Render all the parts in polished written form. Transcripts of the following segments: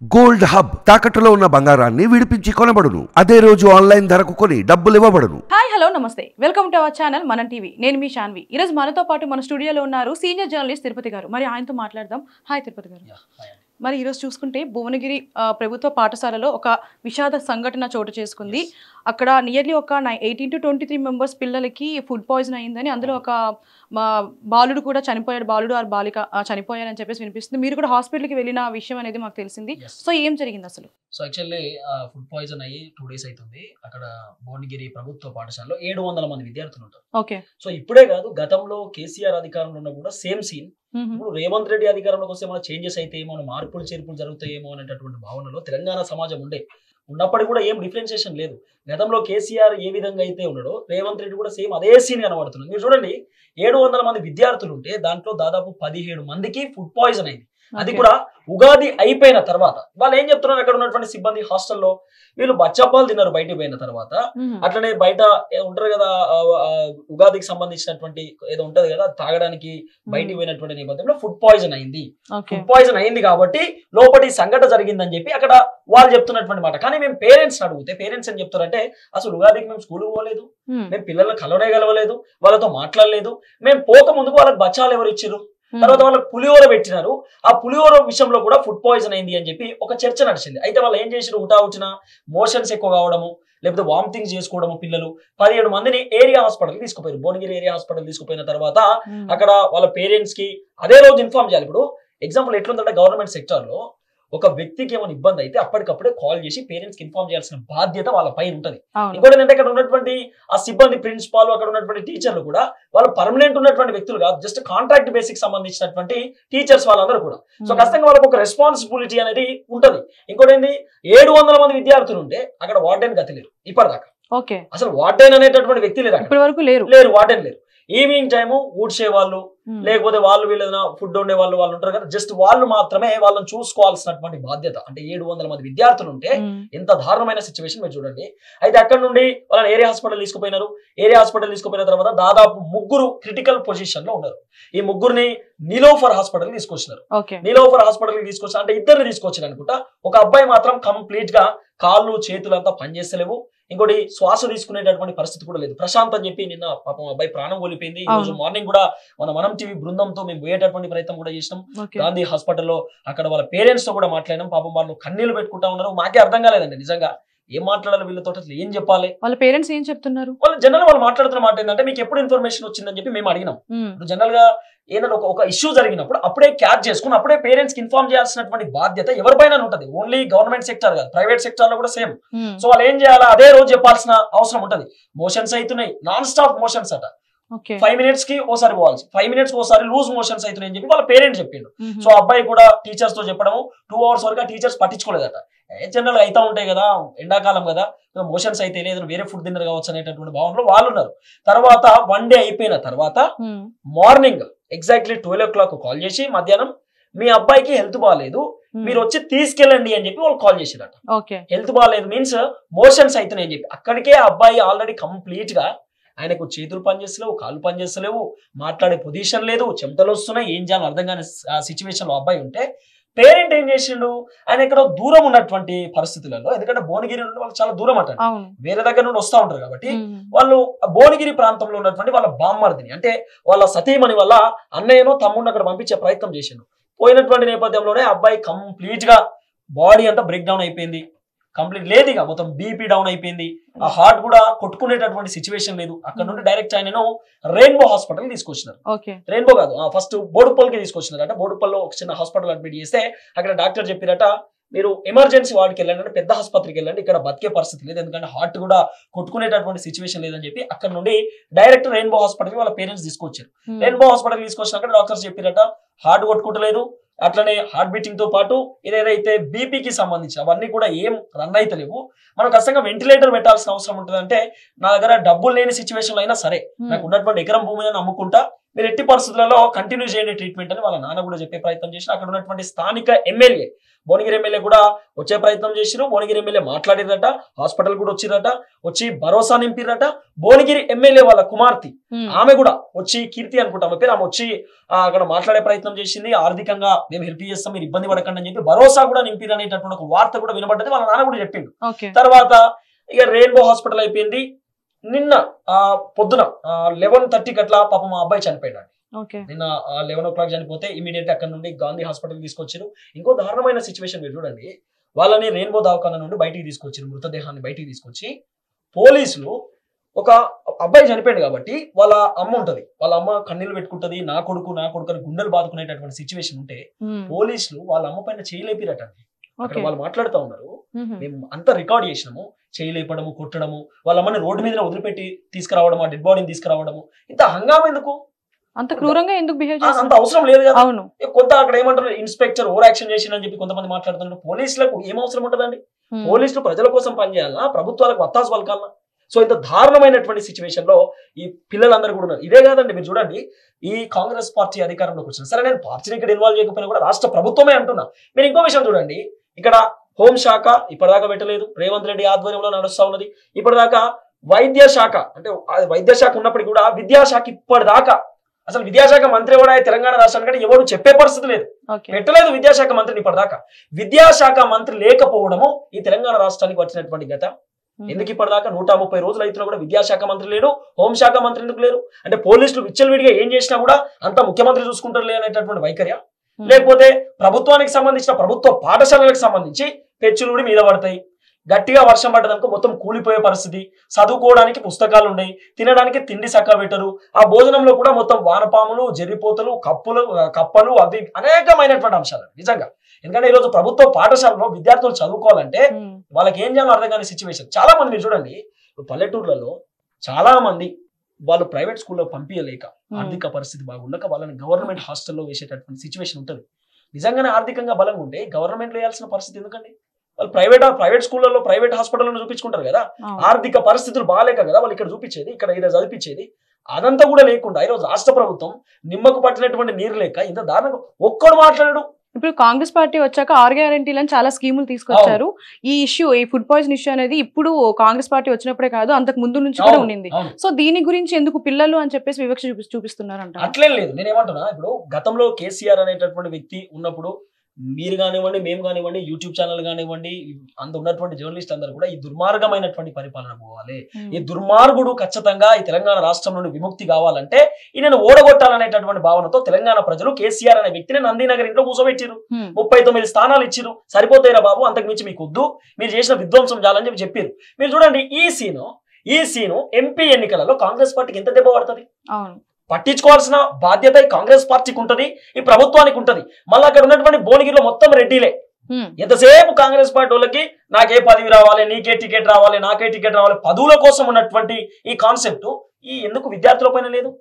Gold hub తాకట్టులో ఉన్న బంగారాన్ని విడిపించి కొనబడును. అదే రోజు ఆన్లైన్ ధరకు కొని డబ్బులు ఇవ్వబడును. హాయ్ హలో నమస్తే, వెల్కమ్ టు అవర్ ఛానల్ మనం టీవీ. నేను మీ శాన్వి. ఈ రోజు మనతో పాటు మన స్టూడియోలో ఉన్నారు సీనియర్ జర్నలిస్ట్ తిరుపతి గారు. మరి ఆయనతో మాట్లాడదాం. హాయ్ తిరుపతి గారు. మరి ఈరోజు చూసుకుంటే భువనగిరి ప్రభుత్వ పాఠశాలలో ఒక విషాద సంఘటన చోటు చేసుకుంది. అక్కడ నియర్లీ ఒక 18 to 23 మెంబర్స్ పిల్లలకి ఫుడ్ పాయిజన్ అయిందని, అందులో ఒక బాలుడు కూడా చనిపోయాడు, బాలుడు ఆర్ బాలిక చనిపోయారని చెప్పేసి వినిపిస్తుంది. మీరు కూడా హాస్పిటల్కి వెళ్ళిన విషయం అనేది మాకు తెలిసింది. సో ఏం జరిగింది అసలు? సో యాక్చువల్లీ ఫుడ్ పాయిజన్ అయ్యి 2 days అవుతుంది. అక్కడ భువనగిరి ప్రభుత్వ పాఠశాలలో 700 మంది విద్యార్థులు ఉంటారు. ఓకే. సో ఇప్పుడే కాదు, గతంలో కేసీఆర్ అధికారంలో ఉన్న కూడా సేమ్ సీన్. ఇప్పుడు రేవంత్ రెడ్డి అధికారంలోకి వస్తే ఏమైనా చేంజెస్ అయితే ఏమో, మార్పులు చేర్పులు జరుగుతాయేమో అనేటటువంటి భావనలో తెలంగాణ సమాజం ఉన్నప్పటికీ కూడా ఏం డిఫరెన్షియేషన్ లేదు. గతంలో కేసీఆర్ ఏ విధంగా అయితే ఉన్నాడో రేవంత్ రెడ్డి కూడా సేమ్ అదే సీన్ కనబడుతుంది. మీరు చూడండి, 700 మంది విద్యార్థులు ఉంటే దాంట్లో దాదాపు 17 మందికి ఫుడ్ పాయిజన్ అయింది. అది కూడా ఉగాది అయిపోయిన తర్వాత. వాళ్ళు ఏం చెప్తున్నారు, అక్కడ ఉన్నటువంటి సిబ్బంది హాస్టల్లో వీళ్ళు బచ్చపాలు తిన్నారు బయటకు పోయిన తర్వాత. అట్లనే బయట ఉంటారు కదా, ఉగాదికి సంబంధించినటువంటి ఏదో ఉంటది కదా తాగడానికి, బయటికి పోయినటువంటి నేపథ్యంలో ఫుడ్ పాయిజన్ అయింది. ఫుడ్ పాయిజన్ అయింది కాబట్టి లోపటి సంఘటన జరిగిందని చెప్పి అక్కడ వాళ్ళు చెప్తున్నటువంటి మాట. కానీ మేము పేరెంట్స్ అడిగితే పేరెంట్స్ ఏం చెప్తారంటే, అసలు ఉగాదికి మేము స్కూల్కి పోలేదు, మేము పిల్లలను కలవలేదు, వాళ్ళతో మాట్లాడలేదు, మేము పోక ముందుకు వాళ్ళకి బచ్చాలు ఎవరు ఇచ్చారు, తర్వాత వాళ్ళకి పులిహోర పెట్టినారు, ఆ పులిహోర విషయంలో కూడా ఫుడ్ పాయిజన్ అయింది అని చెప్పి ఒక చర్చ నడిచింది. అయితే వాళ్ళు ఏం చేసారు, వచ్చిన మోషన్స్ ఎక్కువ కావడము, లేకపోతే వామిటింగ్స్ చేసుకోవడము. పిల్లలు 17 మందిని ఏరియా హాస్పిటల్ తీసుకుపోయారు. భువనగిరి ఏరియా హాస్పిటల్ తీసుకుపోయిన తర్వాత అక్కడ వాళ్ళ పేరెంట్స్ కి అదే రోజు ఇన్ఫార్మ్ చేయాలి. ఇప్పుడు ఎగ్జాంపుల్ ఎట్లుందంటే, గవర్నమెంట్ సెక్టర్ లో ఒక వ్యక్తికి ఏమైనా ఇబ్బంది అయితే అప్పటికప్పుడే కాల్ చేసి పేరెంట్స్ కి ఇన్ఫార్మ్ చేయాల్సిన బాధ్యత వాళ్ళ పైన ఉంటది. ఇంకోటి ఏంటంటే, అక్కడ ఉన్నటువంటి ఆ సిబ్బంది, ప్రిన్సిపాల్, అక్కడ ఉన్నటువంటి టీచర్లు కూడా వాళ్ళు పర్మనెంట్ ఉన్నటువంటి వ్యక్తులు కాదు, జస్ట్ కాంట్రాక్ట్ బేసిక్ సంబంధించినటువంటి టీచర్స్ వాళ్ళందరూ కూడా. సో ఖచ్చితంగా వాళ్ళకి ఒక రెస్పాన్సిబిలిటీ అనేది ఉంటది. ఇంకోటి ఏంటి, 700 మంది విద్యార్థులు ఉంటే అక్కడ వార్డెన్ గతి లేరు ఇప్పటిదాకా. అసలు వార్డెన్ అనేటటువంటి వ్యక్తి లేరు, వార్డెన్ లేరు. ఈవినింగ్ టైము ఊడ్చే వాళ్ళు, లేకపోతే వాళ్ళు వీళ్ళ ఫుడ్ వండే వాళ్ళు ఉంటారు కదా, జస్ట్ వాళ్ళు మాత్రమే వాళ్ళని చూసుకోవాల్సినటువంటి బాధ్యత. అంటే 700 మంది విద్యార్థులు ఉంటే ఎంత దారుణమైన సిచ్యువేషన్ మీరు చూడండి. అయితే అక్కడ నుండి వాళ్ళని ఏరియా హాస్పిటల్ తీసుకుపోయినారు. ఏరియా హాస్పిటల్ తీసుకుపోయిన తర్వాత దాదాపు 3 క్రిటికల్ పొజిషన్ లో ఉన్నారు. ఈ 3 నీలోఫర్ హాస్పిటల్ తీసుకొచ్చినారు. నీలోఫర్ హాస్పిటల్ తీసుకొచ్చిన అంటే 2 తీసుకొచ్చారు అనుకుంటా. ఒక అబ్బాయి మాత్రం కంప్లీట్ గా కాళ్ళు చేతులు అంతా పనిచేస్తలేవు. ఇంకోటి శ్వాస తీసుకునేటటువంటి పరిస్థితి కూడా లేదు. ప్రశాంత్ అని చెప్పి నిన్న పాపం అబ్బాయి ప్రాణం కోల్పోయింది. ఈ రోజు మార్నింగ్ కూడా మనం టీవీ బృందంతో మేము పోయేటటువంటి ప్రయత్నం కూడా చేసినాం. గాంధీ హాస్పిటల్లో అక్కడ వాళ్ళ పేరెంట్స్ తో కూడా మాట్లాడినాం. పాపం వాళ్ళు కన్నీళ్లు పెట్టుకుంటా ఉన్నారు. మాకే అర్థం కాలేదండి నిజంగా, ఏం మాట్లాడాలి వీళ్ళతో, అసలు ఏం చెప్పాలి. వాళ్ళ పేరెంట్స్ ఏం చెప్తున్నారు, వాళ్ళు జనరల్ వాళ్ళు మాట్లాడుతున్న మాట ఏంటంటే, మీకు ఎప్పుడు ఇన్ఫర్మేషన్ వచ్చిందని చెప్పి మేము అడిగినాం. జనరల్ గా ఏదైనా ఒక ఇష్యూ జరిగినప్పుడు అప్పుడే క్యాచ్ చేసుకుని అప్పుడే పేరెంట్స్ కి ఇన్ఫార్మ్ చేయాల్సినటువంటి బాధ్యత ఎవరిపైనా ఉంటది. ఓన్లీ గవర్నమెంట్ సెక్టర్ కాదు, ప్రైవేట్ సెక్టర్ లో కూడా సేమ్. సో వాళ్ళు ఏం చేయాలా, అదే రోజు చెప్పాల్సిన అవసరం ఉంటది. మోషన్స్ అవుతున్నాయి, నాన్ స్టాప్ మోషన్స్ అట. 5 minutes కి ఓసారి పోవాల్సి, 5 minutes కి ఓసారి లూజ్ మోషన్స్ అవుతున్నాయి అని చెప్పి వాళ్ళ పేరెంట్స్ చెప్పిండు. సో అబ్బాయి కూడా టీచర్స్ తో చెప్పడము, 2 hours వరకు టీచర్స్ పట్టించుకోలేదట. జనరల్ గా అవుతా ఉంటాయి కదా, ఎండాకాలం కదా, మోషన్స్ అయితే లేదు, వేరే ఫుడ్ తిన్నర్ కావచ్చు అనేటటువంటి భావనలో వాళ్ళు ఉన్నారు. తర్వాత 1 day అయిపోయిన తర్వాత మార్నింగ్ ఎగ్జాక్ట్లీ 12 o'clock కాల్ చేసి, మధ్యాహ్నం మీ అబ్బాయికి హెల్త్ బాగాలేదు, మీరు వచ్చి తీసుకెళ్ళండి అని చెప్పి వాళ్ళు కాల్ చేసిరట. హెల్త్ బాగాలేదు మీన్స్ మోషన్స్ అవుతున్నాయి అని చెప్పి అక్కడికే ఆ అబ్బాయి ఆల్రెడీ కంప్లీట్ గా, ఆయనకు చేతులు పనిచేస్తలేవు, కాళ్ళు పనిచేస్తలేవు, మాట్లాడే పొజిషన్ లేదు, చెమటలు వస్తున్నాయి, ఏం చేయాలని అర్థం కాని సిచ్యువేషన్ లో అబ్బాయి ఉంటే పేరెంట్ ఏం చేసిండు, ఆయన ఇక్కడ దూరం ఉన్నటువంటి పరిస్థితులలో, ఎందుకంటే భువనగిరి నుండి వాళ్ళు చాలా దూరం అంటారు, వేరే దగ్గర నుండి వస్తూ ఉంటారు కాబట్టి వాళ్ళు భువనగిరి ప్రాంతంలో ఉన్నటువంటి వాళ్ళ బామ్మర్దిని, అంటే వాళ్ళ సతీమణి వల్ల అన్నయ్యనో తమ్ముడిని అక్కడ పంపించే ప్రయత్నం చేసిండు. పోయినటువంటి నేపథ్యంలోనే అబ్బాయి కంప్లీట్ గా బాడీ అంతా బ్రేక్ డౌన్ అయిపోయింది. కంప్లీట్ లేదు, ఇక మొత్తం బీపీ డౌన్ అయిపోయింది, ఆ హార్ట్ కూడా కొట్టుకునేటటువంటి సిచ్యువేషన్ లేదు. అక్కడ నుండి డైరెక్ట్ ఆయనను రెయిన్బో హాస్పిటల్ తీసుకొచ్చినారు. రెయిన్బో కాదు, ఫస్ట్ బోడుపల్లికి తీసుకొచ్చినారు. అంటే బోడుపల్లిలో ఒక చిన్న హాస్పిటల్ అడ్మిట్ చేస్తే అక్కడ డాక్టర్ చెప్పిరట, మీరు ఎమర్జెన్సీ వార్డుకి వెళ్ళండి, అంటే పెద్ద ఆసుపత్రికి వెళ్ళండి, ఇక్కడ బతికే పరిస్థితి లేదు, ఎందుకంటే హార్ట్ కూడా కొట్టుకునేటటువంటి సిచ్యువేషన్ లేదని చెప్పి అక్కడ నుండి డైరెక్ట్ రెయిన్బో హాస్పిటల్ వాళ్ళ పేరెంట్స్ తీసుకొచ్చారు. రెయిన్బో హాస్పిటల్ తీసుకొచ్చినాక డాక్టర్స్ చెప్పిరట, హార్ట్ కొట్టుకుంటలేదు, అట్లనే హార్ట్ బీటింగ్ తో పాటు ఇదేదైతే బీపీకి సంబంధించి అవన్నీ కూడా ఏం రన్ అయితే లేవు, మనం ఖచ్చితంగా వెంటిలేటర్ పెట్టాల్సిన అవసరం ఉంటుంది. అంటే నా దగ్గర డబ్బులు లేని సిచ్యువేషన్ లో అయినా సరే, నాకు ఉన్నటువంటి ఎకరం భూమిని అమ్ముకుంటా, మీరు ఎట్టి పరిస్థితులలో కంటిన్యూ చేయండి ట్రీట్మెంట్ అని వాళ్ళ నాన్న కూడా చెప్పే ప్రయత్నం చేసి, అక్కడ ఉన్నటువంటి స్థానిక ఎమ్మెల్యే భువనగిరి ఎమ్మెల్యే కూడా వచ్చే ప్రయత్నం చేసిరు. భువనగిరి ఎమ్మెల్యే మాట్లాడిరట, హాస్పిటల్ కూడా వచ్చిరట, వచ్చి భరోసా నింపిరట. భువనగిరి ఎమ్మెల్యే వాళ్ళ కుమార్తె ఆమె కూడా వచ్చి, కీర్తి అనుకుంటా ఆమె పేరు, ఆమె వచ్చి అక్కడ మాట్లాడే ప్రయత్నం చేసింది. ఆర్థికంగా మేము హెల్ప్ చేస్తాం, మీరు ఇబ్బంది పడకండి అని చెప్పి భరోసా కూడా నింపిరు అనేటటువంటి ఒక వార్త కూడా వినబడ్డది. వాళ్ళ నాన్న కూడా చెప్పిండు. తర్వాత ఇక రెయిన్బో హాస్పిటల్ అయిపోయింది. నిన్న పొద్దున 11:30 అట్లా పాపం మా అబ్బాయి చనిపోయాడు. నిన్న 11 o'clock చనిపోతే ఇమీడియట్ అక్కడ నుండి గాంధీ హాస్పిటల్ తీసుకొచ్చారు. ఇంకో దారుణమైన సిచ్యువేషన్ మీరు చూడండి, వాళ్ళని రెయిన్బో దవాఖానా నుండి బయటికి తీసుకొచ్చారు, మృతదేహాన్ని బయటికి తీసుకొచ్చి పోలీసులు ఒక అబ్బాయి చనిపోయాడు కాబట్టి వాళ్ళ అమ్మ ఉంటది, వాళ్ళ అమ్మ కన్నీళ్లు పెట్టుకుంటది, నా కొడుకు అని గుండెలు బాదుకునేటటువంటి సిచ్యువేషన్ ఉంటే పోలీసులు వాళ్ళ అమ్మ పైన చేయలేపిరటండి. అక్కడ వాళ్ళు మాట్లాడుతూ ఉన్నారు, మేము అంతా రికార్డ్ చేసినాము, చేయలేపడము, కొట్టడము, వాళ్ళ అమ్మని రోడ్డు మీద వదిలిపెట్టి తీసుకురావడము, ఆ డెడ్ బాడీని తీసుకురావడము, ఇంత హంగామా ఎందుకు, అంత క్రూరంగా ఎందుకు బిహేవ్ చేస్తారు? అంత అవసరం లేదు కదా. కొంత అక్కడ ఏమంటారు, ఇన్స్పెక్టర్ ఓవర్ యాక్షన్ చేసిందని చెప్పి కొంతమంది మాట్లాడుతున్నారు. పోలీసులకు ఏం అవసరం ఉంటుందండి? పోలీసులు ప్రజల కోసం పనిచేయాలా, ప్రభుత్వాలకు వత్తాసు పలకాలా? సో ఇంత దారుణమైనటువంటి సిచ్యువేషన్ లో ఈ పిల్లలందరూ కూడా ఉన్నారు. ఇదే కాదండి, మీరు చూడండి, ఈ కాంగ్రెస్ పార్టీ అధికారంలోకి వచ్చిన సరే, నేను పార్టీని ఇక్కడ ఇన్వాల్వ్ చేయకపోయినా కూడా రాష్ట్ర ప్రభుత్వమే అంటున్నా. మీరు ఇంకో విషయం చూడండి, ఇక్కడ హోంశాఖ ఇప్పటిదాకా పెట్టలేదు, రేవంత్ రెడ్డి ఆధ్వర్యంలో నడుస్తా ఉన్నది. ఇప్పటిదాకా వైద్య శాఖ, అంటే వైద్య శాఖ ఉన్నప్పటికీ కూడా విద్యాశాఖ ఇప్పటిదాకా అసలు విద్యాశాఖ మంత్రి కూడా తెలంగాణ రాష్ట్రానికి ఎవరు చెప్పే పరిస్థితి లేదు, పెట్టలేదు విద్యాశాఖ మంత్రిని ఇప్పటిదాకా. విద్యాశాఖ మంత్రి లేకపోవడము ఈ తెలంగాణ రాష్ట్రానికి వచ్చినటువంటి గత. ఎందుకు ఇప్పటిదాకా 130 రోజులు అయితున్నా కూడా విద్యాశాఖ మంత్రి లేడు, హోంశాఖ మంత్రి ఎందుకు లేరు? అంటే పోలీసులు విచ్చలవిడిగా ఏం చేసినా కూడా అంతా ముఖ్యమంత్రి చూసుకుంటారు అనేటటువంటి వైఖర్య, లేకపోతే ప్రభుత్వానికి సంబంధించిన ప్రభుత్వ పాఠశాలలకు సంబంధించి పెచ్చులుడి మీద పడతాయి, గట్టిగా వర్షం పడ్డదనుకో మొత్తం కూలిపోయే పరిస్థితి, చదువుకోవడానికి పుస్తకాలు ఉన్నాయి, తినడానికి తిండి చక్కగా పెట్టరు, ఆ భోజనంలో కూడా మొత్తం వానపాములు, జర్రిపోతలు, కప్పలు అవి అనేకమైనటువంటి అంశాలు నిజంగా. ఎందుకంటే ఈరోజు ప్రభుత్వ పాఠశాలలో విద్యార్థులు చదువుకోవాలంటే వాళ్ళకి ఏం చేయాలో అర్థం కాని సిచ్యువేషన్. చాలా మంది మీరు చూడండి, పల్లెటూర్లలో చాలా మంది వాళ్ళు ప్రైవేట్ స్కూల్లో పంపించలేక, ఆర్థిక పరిస్థితి బాగుండక వాళ్ళని గవర్నమెంట్ హాస్టల్లో వేసేటటువంటి సిచ్యువేషన్ ఉంటుంది. నిజంగానే ఆర్థికంగా బలంగా ఉంటే గవర్నమెంట్ వేయాల్సిన పరిస్థితి ఎందుకండి? వాళ్ళు ప్రైవేట్ స్కూళ్ళలో, ప్రైవేట్ హాస్పిటల్లో చూపించుకుంటారు కదా, ఆర్థిక పరిస్థితులు బాగాలేక కదా వాళ్ళు ఇక్కడ చూపించేది, ఇక్కడ ఏదో చదివించేది. అదంతా కూడా లేకుండా ఈరోజు రాష్ట్ర ప్రభుత్వం నిమ్మకు పట్టినటువంటి నీరు లేక ఇంత దారుణంగా ఒక్కడు మాట్లాడాడు. ఇప్పుడు కాంగ్రెస్ పార్టీ వచ్చాక 6 గ్యారెంటీలను చాలా స్కీములు తీసుకొచ్చారు. ఈ ఇష్యూ, ఈ ఫుడ్ పాయిజన్ ఇష్యూ అనేది ఇప్పుడు కాంగ్రెస్ పార్టీ వచ్చినప్పుడే కాదు, అంతకు ముందు నుంచి కూడా ఉండింది. సో దీని గురించి ఎందుకు పిల్లలు అని చెప్పేసి వివక్ష చూపిస్తున్నారు అంటే అట్లేం లేదు. నేనేమంటున్నా, ఇప్పుడు గతంలో కేసీఆర్ అనేటటువంటి వ్యక్తి ఉన్నప్పుడు మీరు కానివ్వండి, మేము కానివ్వండి, యూట్యూబ్ ఛానల్ కానివ్వండి, అందు ఉన్నటువంటి జర్నలిస్ట్ అందరూ కూడా ఈ దుర్మార్గమైనటువంటి పరిపాలన పోవాలి, ఈ దుర్మార్గుడు ఖచ్చితంగా ఈ తెలంగాణ రాష్ట్రం నుండి విముక్తి కావాలంటే ఈయనను ఓడగొట్టాలనేటటువంటి భావనతో తెలంగాణ ప్రజలు కేసీఆర్ అనే వ్యక్తిని నందినగర్ ఇంట్లో కూర్చోబెట్టిరు, 39 స్థానాలు ఇచ్చిరు. సరిపోతాయిరా బాబు, అంతకు మించి మీకు వద్దు, మీరు చేసిన విధ్వంసం చాలని చెప్పి చెప్పారు. మీరు చూడండి, ఈ సీను ఎంపీ ఎన్నికలలో కాంగ్రెస్ పార్టీకి ఎంత దెబ్బ పడుతుంది? పట్టించుకోవాల్సిన బాధ్యత కాంగ్రెస్ పార్టీకి ఉంటది, ఈ ప్రభుత్వానికి ఉంటది. మళ్ళీ అక్కడ ఉన్నటువంటి భువనగిరిలో మొత్తం రెడ్డిలే. ఎంతసేపు కాంగ్రెస్ పార్టీ వాళ్ళకి నాకే పదవి రావాలి, నీకే టికెట్ రావాలి, నాకే టికెట్ రావాలి, పదవుల కోసం ఉన్నటువంటి ఈ కాన్సెప్ట్ ఈ ఎందుకు విద్యార్థుల పైన లేదు?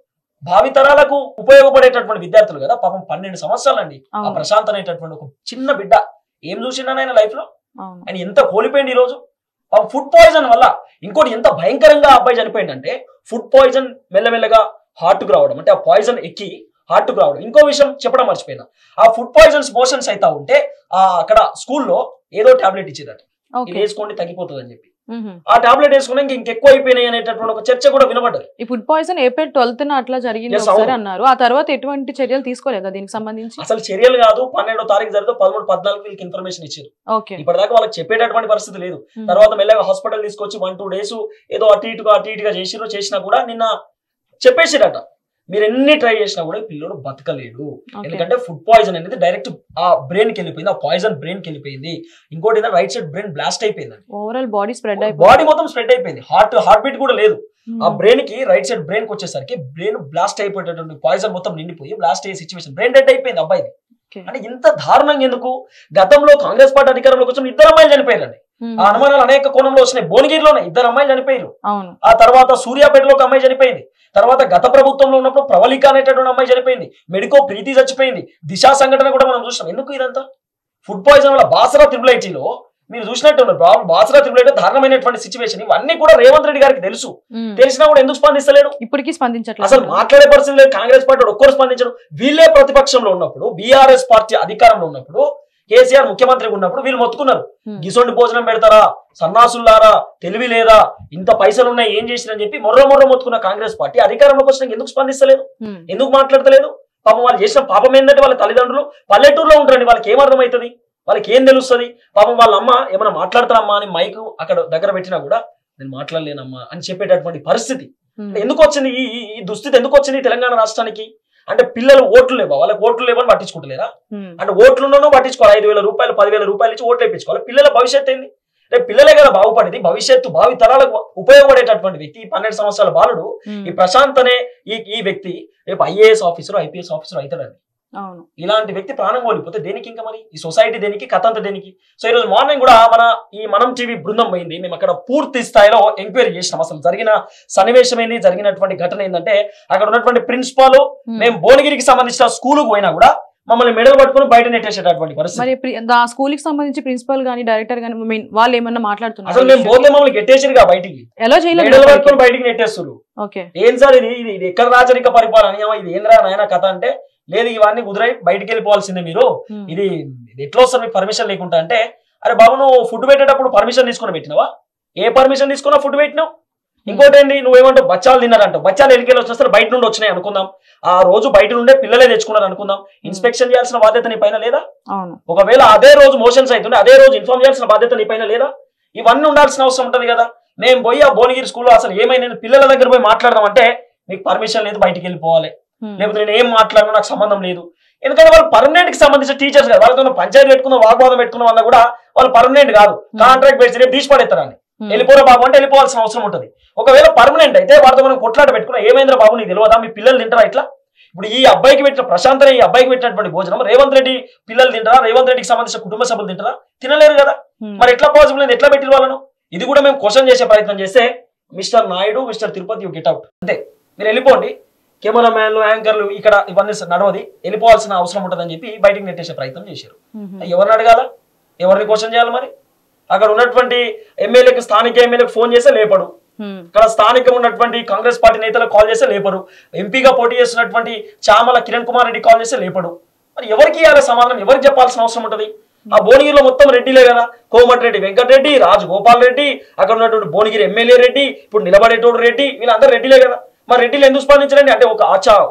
భావితరాలకు ఉపయోగపడేటటువంటి విద్యార్థులు కదా. పాపం 12 సంవత్సరాలండి ఆ ప్రశాంత్ అనేటటువంటి ఒక చిన్న బిడ్డ ఏం చూసిండని ఆయన లైఫ్ లో, ఆయన ఎంత కోల్పోయింది ఈ రోజు. ఫుడ్ పాయిజన్ వల్ల. ఇంకోటి ఎంత భయంకరంగా అబ్బాయి చనిపోయిందంటే, ఫుడ్ పాయిజన్ మెల్లమెల్లగా హార్ట్కు రావడం, అంటే ఆ పాయిజన్ ఎక్కి హార్ట్కు రావడం. ఇంకో విషయం చెప్పడం మర్చిపోయినా, ఆ ఫుడ్ పాయిజన్స్ మోషన్స్ అవుతా ఉంటే అక్కడ స్కూల్లో ఏదో టాబ్లెట్ ఇచ్చేదట, ఇది వేసుకోండి తగ్గిపోతుంది అని చెప్పి. ఆ టాబ్లెట్ వేసుకున్నాక ఇంకెక్కువ అయిపోయినాయి అనేటటువంటి ఒక చర్చ కూడా వినబడ్డది. ఈ ఫుడ్ పాయిజన్ ఏప్రిల్ 12న అట్లా జరిగింది అన్నారు. ఆ తర్వాత ఎటువంటి చర్యలు తీసుకోలేదా దీనికి సంబంధించి? అసలు చర్యలు కాదు, 12వ తారీఖు జరిగితే 13, 14 వీళ్ళకి ఇన్ఫర్మేషన్ ఇచ్చారు. ఇప్పటిదాకా వాళ్ళకి చెప్పేటటువంటి పరిస్థితి లేదు. తర్వాత మెల్లగా హాస్పిటల్ తీసుకొచ్చి 1-2 డేస్ ఏదో అటు ఇటుగా చేసినా కూడా నిన్న చెప్పేసిరట, మీరు ఎన్ని ట్రై చేసినా కూడా పిల్లడు బతకలేడు. ఎందుకంటే ఫుడ్ పాయిజన్ అనేది డైరెక్ట్ ఆ బ్రెయిన్ కి వెళ్ళిపోయింది, ఆ పాయిజన్ బ్రెయిన్ కి వెళ్ళిపోయింది. ఇంకోటి రైట్ సైడ్ బ్రెయిన్ బ్లాస్ట్ అయిపోయింది, ఓవరాల్ బాడీ స్ప్రెడ్ అయిపోయింది, బాడీ మొత్తం స్ప్రెడ్ అయిపోయింది. హార్ట్ బీట్ కూడా లేదు. ఆ బ్రెయిన్ కి రైట్ సైడ్ బ్రెయిన్ కి వచ్చేసరికి బ్రెయిన్ బ్లాస్ట్ అయిపోయేటటువంటి పాయిజన్ మొత్తం నిండిపోయి బ్లాస్ట్ అయ్యే సిచ్యువేషన్, బ్రెయిన్ డెడ్ అయిపోయింది అబ్బాయిది. అంటే ఇంత దారుణంగా ఎందుకు? గతంలో కాంగ్రెస్ పార్టీ అధికారంలోకి వచ్చిన 2 అమ్మాయిలు చనిపోయారండి. ఆ అనుమానాలు అనేక కోణంలో వచ్చినాయి. భువనగిరిలోనే 2 అమ్మాయిలు చనిపోయారు. ఆ తర్వాత సూర్యాపేటలో ఒక అమ్మాయి చనిపోయింది. తర్వాత గత ప్రభుత్వంలో ఉన్నప్పుడు ప్రవళిక అనేటటువంటి అమ్మాయి చనిపోయింది. మెడికో ప్రీతి చచ్చిపోయింది. దిశా సంఘటన కూడా మనం చూసినాం. ఎందుకు ఇదంతా? ఫుడ్ పాయిజన్ వల్ల బాసరా త్రిబుల్ ఐటీలో మీరు చూసినట్టు ఉన్నారు, బాసరా త్రిబుల్ ఐటీ దారుణమైనటువంటి సిచ్యువేషన్. ఇవన్నీ కూడా రేవంత్ రెడ్డి గారికి తెలుసు. తెలిసినా కూడా ఎందుకు స్పందిస్తలేడు? ఇప్పటికీ స్పందించట్లేదు. అసలు మాట్లాడే పరిస్థితి లేదు. కాంగ్రెస్ పార్టీ ఒక్కరు స్పందించడం. వీళ్ళే ప్రతిపక్షంలో ఉన్నప్పుడు, బీఆర్ఎస్ పార్టీ అధికారంలో ఉన్నప్పుడు, కేసీఆర్ ముఖ్యమంత్రిగా ఉన్నప్పుడు వీళ్ళు మొత్తుకున్నారు, గిసొండి భోజనం పెడతారా, సన్నాసుల్లారా, తెలివి లేదా, ఇంత పైసలు ఉన్నాయి, ఏం చేసిరని చెప్పి మొర్ర మొత్తుకున్న కాంగ్రెస్ పార్టీ అధికారంలోకి వచ్చినాక ఎందుకు స్పందిస్తలేదు? ఎందుకు మాట్లాడతలేదు? పాపం వాళ్ళు చేసిన పాపం ఏంటంటే వాళ్ళ తల్లిదండ్రులు పల్లెటూరులో ఉంటారండి, వాళ్ళకి ఏం అర్థమవుతుంది, వాళ్ళకి ఏం తెలుస్తుంది. పాపం వాళ్ళ అమ్మ ఏమైనా మాట్లాడతారమ్మా అని మైక్ అక్కడ దగ్గర పెట్టినా కూడా నేను మాట్లాడలేనమ్మా అని చెప్పేటటువంటి పరిస్థితి ఎందుకు వచ్చింది? ఈ దుస్థితి ఎందుకు వచ్చింది తెలంగాణ రాష్ట్రానికి? అంటే పిల్లలు ఓట్లు లేవా, వాళ్ళకి ఓట్లు లేవని పట్టించుకుంటలేరా? అంటే ఓట్లున్నో పట్టించుకోవాలి, 5,000 రూపాయలు 10,000 రూపాయలు ఇచ్చి ఓట్లు వేయించుకోవాలి. పిల్లల భవిష్యత్తు ఏంది? రేపు పిల్లలే కదా బాగుపడేది, భవిష్యత్తు భావి తరాలకు ఉపయోగపడేటటువంటి వ్యక్తి 12 సంవత్సరాల బాలుడు ఈ ప్రశాంత్ అనే ఈ వ్యక్తి రేపు IAS ఆఫీసర్ IPS ఆఫీసర్ అవుతాడండి. ఇలాంటి వ్యక్తి ప్రాణం కోల్పోతే దేనికి ఇంకా మరి ఈ సొసైటీ దేనికి, కథ అంతా దేనికి? సో ఈ రోజు మార్నింగ్ కూడా మనం టీవీ బృందం పోయింది, మేము అక్కడ పూర్తి స్థాయిలో ఎంక్వైరీ చేసినాం. అసలు జరిగిన సన్నివేశం ఏంది, జరిగినటువంటి ఘటన ఏంటంటే అక్కడ ఉన్నటువంటి ప్రిన్సిపాల్ మేము భువనగిరికి సంబంధించిన స్కూల్కి పోయినా కూడా మమ్మల్ని మెడలు పట్టుకుని బయట నెట్టేసేటటువంటి పరిస్థితి. మరి స్కూల్ కి సంబంధించి ప్రిన్సిపల్ గానీ డైరెక్టర్ గానీ వాళ్ళు ఏమన్నా మాట్లాడుతున్నారు? అసలు మేము పోతే మమ్మల్ని గెట్టేసిరుగా బయటికి, ఎలా చేయలేదు, మెడలు పట్టుకుని బయటికి నెట్టేస్తారు. ఏం సార్ ఇది ఎక్కడ రాజరిక పరిపాలన, ఇది ఏంద్రా నాయన కథ అంటే, లేదు ఇవన్నీ కుదిరాయి బయటికి వెళ్ళిపోవాల్సిందే మీరు, ఇది ఎట్లా వస్తారు మీకు పర్మిషన్ లేకుండా అంటే, అరే బాబు నువ్వు ఫుడ్ పెట్టేటప్పుడు పర్మిషన్ తీసుకుని పెట్టినావా? ఏ పర్మిషన్ తీసుకున్నా ఫుడ్ పెట్టినావు? ఇంకోటి ఏంటి, నువ్వేమంటావు బచ్చాలు తిన్నారంటావు, బచ్చాలు ఎడికెళ్ళి వచ్చేస్తారు బయట నుండి వచ్చినాయి అనుకుందాం, ఆ రోజు బయట నుండే పిల్లలే తెచ్చుకున్నారు అనుకుందాం, ఇన్స్పెక్షన్ చేయాల్సిన బాధ్యత నీ పైన లేదా? ఒకవేళ అదే రోజు మోషన్స్ అవుతుండే అదే రోజు ఇన్ఫార్మ్ చేయాల్సిన బాధ్యత నీ పైన లేదా? ఇవన్నీ ఉండాల్సిన అవసరం ఉంటుంది కదా. మేము పోయి ఆ భువనగిరి స్కూల్లో అసలు ఏమైనా పిల్లల దగ్గర పోయి మాట్లాడదాం అంటే మీకు పర్మిషన్ లేదు, బయటికి వెళ్ళిపోవాలి, లేకపోతే నేను ఏం మాట్లాడినా నాకు సంబంధం లేదు. ఎందుకంటే వాళ్ళు పర్మనెంట్ కి సంబంధించిన టీచర్స్ కాదు, వాళ్ళతో పంచాయతీ పెట్టుకున్న వాగ్వాదం పెట్టుకున్న వల్ల కూడా వాళ్ళు పర్మనెంట్ కాదు, కాంట్రాక్ట్ బేస్ రేపు తీసి పడేస్తారని వెళ్ళిపోరా బాబు అంటే వెళ్ళిపోవాల్సిన అవసరం ఉంటుంది. ఒకవేళ పర్మనెంట్ అయితే వాటితో మనం కొట్లాట పెట్టుకున్నా ఏమైందిరా బాబు నీకు తెలియదా, మీ పిల్లలు తింటారా ఇట్లా? ఇప్పుడు ఈ అబ్బాయికి పెట్టిన ప్రశాంత్ ఈ అబ్బాయికి పెట్టినటువంటి భోజనం రేవంత్ రెడ్డి పిల్లలు తింటారా, రేవంత్ రెడ్డికి సంబంధించిన కుటుంబ సభ్యులు తింటారా? తినలేరు కదా. మరి ఎట్లా పాసిబుల్ అయింది, ఎట్లా పెట్టి వాళ్ళను? ఇది కూడా మేము క్వశ్చన్ చేసే ప్రయత్నం చేస్తే mister Naidu mister Tirupati you get out, అంతే మీరు వెళ్ళిపోండి, కెమెరామ్యాన్లు యాంకర్లు ఇక్కడ ఇవన్నీ నడవది, వెళ్ళిపోవాల్సిన అవసరం ఉంటుందని చెప్పి బయటికి నెట్టేసే ప్రయత్నం చేశారు. ఎవరిని అడగాల, ఎవరిని క్వశ్చన్ చేయాలి? మరి అక్కడ ఉన్నటువంటి ఎమ్మెల్యేకి స్థానిక ఎమ్మెల్యేకి ఫోన్ చేస్తే లేపడు, ఇక్కడ స్థానికంగా ఉన్నటువంటి కాంగ్రెస్ పార్టీ నేతలకు కాల్ చేస్తే లేపడు, ఎంపీగా పోటీ చేస్తున్నటువంటి చామల కిరణ్ కుమార్ రెడ్డి కాల్ చేస్తే లేపడు. మరి ఎవరికి ఇవ్వాలి సమాధానం, ఎవరికి చెప్పాల్సిన అవసరం ఉంటుంది? ఆ భువనగిరిలో మొత్తం రెడ్డిలే కదా, కోమటిరెడ్డి వెంకటరెడ్డి, రాజగోపాల్ రెడ్డి, అక్కడ ఉన్నటువంటి భువనగిరి ఎమ్మెల్యే రెడ్డి, ఇప్పుడు నిలబడేటోడు రెడ్డి, వీళ్ళందరూ రెడ్డిలే కదా. మరి రెడ్డిలు ఎందుకు స్పందించండి అంటే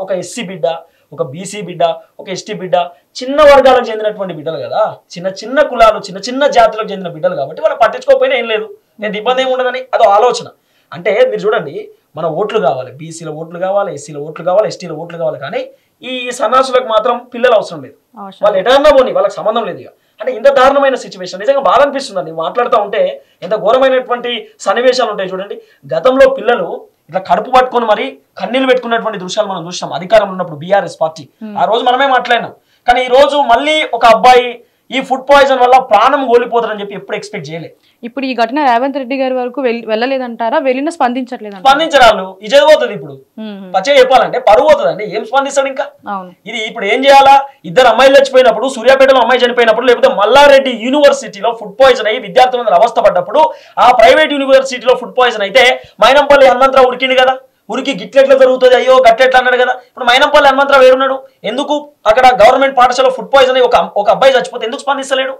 ఒక ఎస్సీ బిడ్డ, ఒక బీసీ బిడ్డ, ఒక ఎస్టీ బిడ్డ, చిన్న వర్గాలకు చెందినటువంటి బిడ్డలు కదా, చిన్న కులాలు చిన్న జాతులకు చెందిన బిడ్డలు కాబట్టి వాళ్ళు పట్టించుకోకపోయినా ఏం లేదు, నేను ఇబ్బంది ఏమి ఉండదని అదో ఆలోచన. అంటే మీరు చూడండి, మన ఓట్లు కావాలి, బీసీల ఓట్లు కావాలి, ఎస్సీల ఓట్లు కావాలి, ఎస్టీల ఓట్లు కావాలి, కానీ ఈ సన్నాసులకు మాత్రం పిల్లలు అవసరం లేదు, వాళ్ళు ఎటన్నా పోని వాళ్ళకి సంబంధం లేదు. ఇక అంటే ఇంత దారుణమైన సిచ్యువేషన్ నిజంగా బాధ అనిపిస్తుందండి మాట్లాడుతూ ఉంటే. ఎంత ఘోరమైనటువంటి సన్నివేశాలు ఉంటాయి చూడండి. గతంలో పిల్లలు ఇట్లా కడుపు పట్టుకొని మరి కన్నీళ్లు పెట్టుకున్నటువంటి దృశ్యాలు మనం చూసినాం అధికారంలో ఉన్నప్పుడు BRS పార్టీ. ఆ రోజు మనమే మాట్లాడినాం. కానీ ఈ రోజు మళ్ళీ ఒక అబ్బాయి ఈ ఫుడ్ పాయిజన్ వల్ల ప్రాణం కోల్పోతారని చెప్పి ఎప్పుడు ఎక్స్పెక్ట్ చేయలేదు. ఇప్పుడు ఈ ఘటన రేవంత్ రెడ్డి గారి వరకు వెళ్ళలేదంటారా? వెళ్ళినా స్పందించట్లేదు, స్పందించరాళ్ళు ఇజే పోతుంది. ఇప్పుడు పచ్చగా చెప్పాలంటే పరువు పోతుందండి, ఏం స్పందిస్తాడు ఇంకా? ఇది ఇప్పుడు ఏం చేయాలా? 2 అమ్మాయిలు చచ్చిపోయినప్పుడు, సూర్యాపేటలో అమ్మాయి చనిపోయినప్పుడు, లేకపోతే మల్లారెడ్డి యూనివర్సిటీలో ఫుడ్ పాయిజన్ అయ్యి విద్యార్థులందరూ అవస్థ పడ్డప్పుడు, ఆ ప్రైవేట్ యూనివర్సిటీలో ఫుడ్ పాయిజన్ అయితే మైనంపల్లి హనుమంతరావు ఉరికింది కదా, ఉరికి గిట్లెట్లా జరుగుతుంది, అయ్యో గట్లెట్లా అన్నాడు కదా. ఇప్పుడు మైనంపల్లి హనుమంతరావు ఏడున్నాడు? ఎందుకు అక్కడ గవర్నమెంట్ పాఠశాల ఫుడ్ పాయిజన్ అయ్యి ఒక అబ్బాయి చచ్చిపోతే ఎందుకు స్పందిస్తలేడు?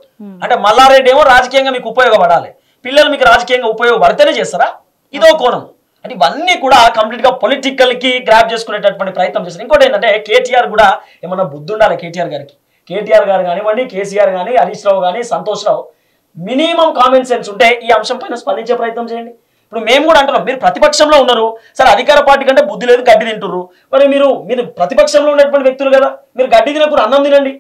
అంటే మల్లారెడ్డి ఏమో రాజకీయంగా మీకు ఉపయోగపడాలి, పిల్లలు మీకు రాజకీయంగా ఉపయోగపడితేనే చేస్తారా? ఇదో కోణం. అంటే ఇవన్నీ కూడా కంప్లీట్ గా పొలిటికల్ కి గ్రాప్ చేసుకునేటటువంటి ప్రయత్నం చేస్తారు. ఇంకోటి ఏంటంటే KTR కూడా ఏమన్నా బుద్ధి ఉండాలి KTR గారికి. KTR గారు కానివ్వండి, KCR కానీ, హరీష్ రావు కానీ, సంతోష్ రావు, మినిమం కామన్ సెన్స్ ఉంటే ఈ అంశం పైన స్పందించే ప్రయత్నం చేయండి. ఇప్పుడు మేము కూడా అంటున్నాం, మీరు ప్రతిపక్షంలో ఉన్నారు సరే, అధికార పార్టీ కంటే బుద్ధి లేదు, గడ్డి తింటున్నారు. మరి మీరు ప్రతిపక్షంలో ఉన్నటువంటి వ్యక్తులు కదా, మీరు గడ్డి తినప్పుడు అన్నం తినండి.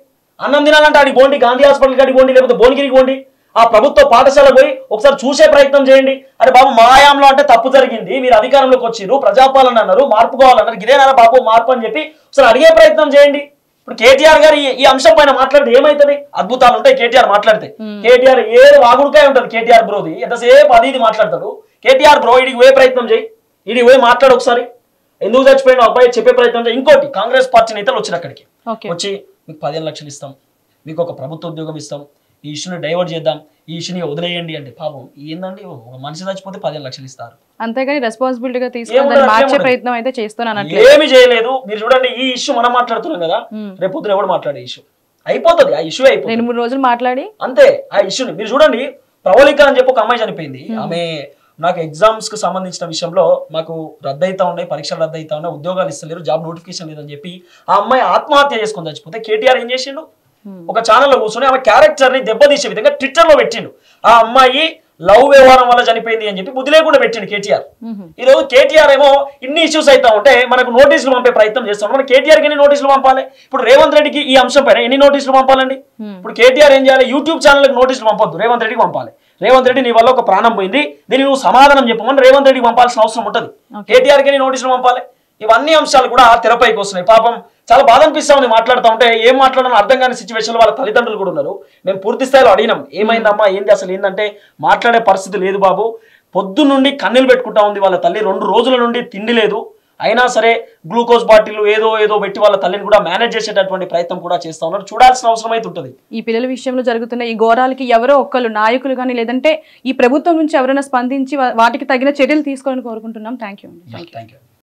అన్నం తినాలంటే అడిగి పోండి, గాంధీ హాస్పిటల్కి అడిగి పోండి, లేకపోతే భువనగిరికి పోండి, ఆ ప్రభుత్వ పాఠశాల పోయి ఒకసారి చూసే ప్రయత్నం చేయండి. అరే బాబు మాయాంలో అంటే తప్పు జరిగింది, మీరు అధికారంలోకి వచ్చిర్రు, ప్రజాపాలన అన్నారు, మార్పు కావాలన్నారు, ఇదేనా బాబు మార్పు అని చెప్పి ఒకసారి అడిగే ప్రయత్నం చేయండి. ఇప్పుడు KTR గారు ఈ అంశం పైన మాట్లాడితే ఏమైతుంది? అద్భుతాలు ఉంటాయి KTR మాట్లాడితే. KTR ఏ వాగుడుకాయ ఉంటుంది KTR బ్రోది, ఎంతసేపు అది ఇది మాట్లాడతాడు. KTR బ్రో ఇడికి పోయే ప్రయత్నం చేయి, ఇడికి పోయి మాట్లాడు ఒకసారి, ఎందుకు చచ్చిపోయిన అబ్బాయి చెప్పే ప్రయత్నం చేయి. ఇంకోటి, కాంగ్రెస్ పార్టీ నేతలు వచ్చారు అక్కడికి, వచ్చి మీకు 15 లక్షలు ఇస్తాం, మీకు ఒక ప్రభుత్వ ఉద్యోగం ఇస్తాం, ఈ ఇష్యూని డైవర్ట్ చేద్దాం, ఈ ఇష్యూని వదిలేయండి అంటే, పాపం ఏందండి ఒక మనిషి చచ్చిపోతే 15 లక్షలు ఇస్తారు, అంతేగాని రెస్పాన్సిబిలిటీగా తీసుకొని మార్చే ప్రయత్నం అయితే చేస్తున్నాను ఏమి చేయలేదు. మీరు చూడండి, ఈ ఇష్యూ మనం మాట్లాడుతున్నాం కదా, రేపు పొద్దున ఎవడు మాట్లాడే ఇష్యూ అయిపోతుంది, ఆ ఇష్యూ అయిపోతుంది. 2-3 రోజులు మాట్లాడి అంతే ఆ ఇష్యూని మీరు చూడండి. ప్రవళిక అని చెప్పి ఒక అమ్మాయి చనిపోయింది, ఆమె నాకు ఎగ్జామ్స్ కి సంబంధించిన విషయంలో మాకు రద్దయితా ఉన్నాయి, పరీక్షలు రద్దయితా ఉన్నాయి, ఉద్యోగాలు ఇస్తలేరు, జాబ్ నోటిఫికేషన్ లేదని చెప్పి ఆ అమ్మాయి ఆత్మహత్య చేసుకొని చచ్చిపోతే కేటీఆర్ ఏం చేసిండు, ఒక ఛానల్లో కూర్చొని ఆమె క్యారెక్టర్ ని దెబ్బతీసే విధంగా ట్విట్టర్ లో పెట్టిండు. ఆ అమ్మాయి లవ్ వ్యవహారం వల్ల చనిపోయింది అని చెప్పి బుద్ధి లేకుండా పెట్టిండు కేటీఆర్. ఈరోజు కేటీఆర్ ఏమో ఇన్ని ఇష్యూస్ అయితే ఉంటే మనకు నోటీసులు పంపే ప్రయత్నం చేస్తాం. మనం కేటీఆర్కి ఎన్ని నోటీసులు పంపాలి? ఇప్పుడు రేవంత్ రెడ్డికి ఈ అంశం పైన ఎన్ని నోటీసులు పంపాలండి? ఇప్పుడు కేటీఆర్ ఏం చేయాలి? యూట్యూబ్ ఛానల్కి నోటీసులు పంపొద్దు, రేవంత్ రెడ్డికి పంపాలి. రేవంత్ రెడ్డి నీ వల్ల ఒక ప్రాణం పోయింది, దీన్ని నువ్వు సమాధానం చెప్పమని రేవంత్ రెడ్డికి పంపాల్సిన అవసరం ఉంటుంది. కేటీఆర్కి ఎన్ని నోటీసులు పంపాలి? ఇవన్నీ అంశాలు కూడా తెరపైకి వస్తున్నాయి. పాపం చాలా బాధ అనిపిస్తా ఉంది మాట్లాడుతూ ఉంటే. ఏం మాట్లాడాలని అర్థం కాని సిచ్యువేషన్లో వాళ్ళ తల్లిదండ్రులు కూడా ఉన్నారు. మేము పూర్తి స్థాయిలో అడిగినాం, ఏమైందమ్మా, ఏంది అసలు ఏంటంటే మాట్లాడే పరిస్థితి లేదు బాబు, పొద్దు నుండి కన్నీళ్ళు పెట్టుకుంటా ఉంది వాళ్ళ తల్లి, 2 రోజుల నుండి తిండి లేదు, అయినా సరే గ్లూకోజ్ బాటిల్ ఏదో పెట్టి వాళ్ళ తల్లిని కూడా మేనేజ్ చేసేటటువంటి ప్రయత్నం కూడా చేస్తా ఉన్నారు. చూడాల్సిన అవసరం అయితే ఉంటుంది. ఈ పిల్లల విషయంలో జరుగుతున్న ఈ ఘోరాలకి ఎవరో ఒక్కరు నాయకులు కానీ లేదంటే ఈ ప్రభుత్వం నుంచి ఎవరైనా స్పందించి వాటికి తగిన చర్యలు తీసుకోవాలని కోరుకుంటున్నాం. Thank you.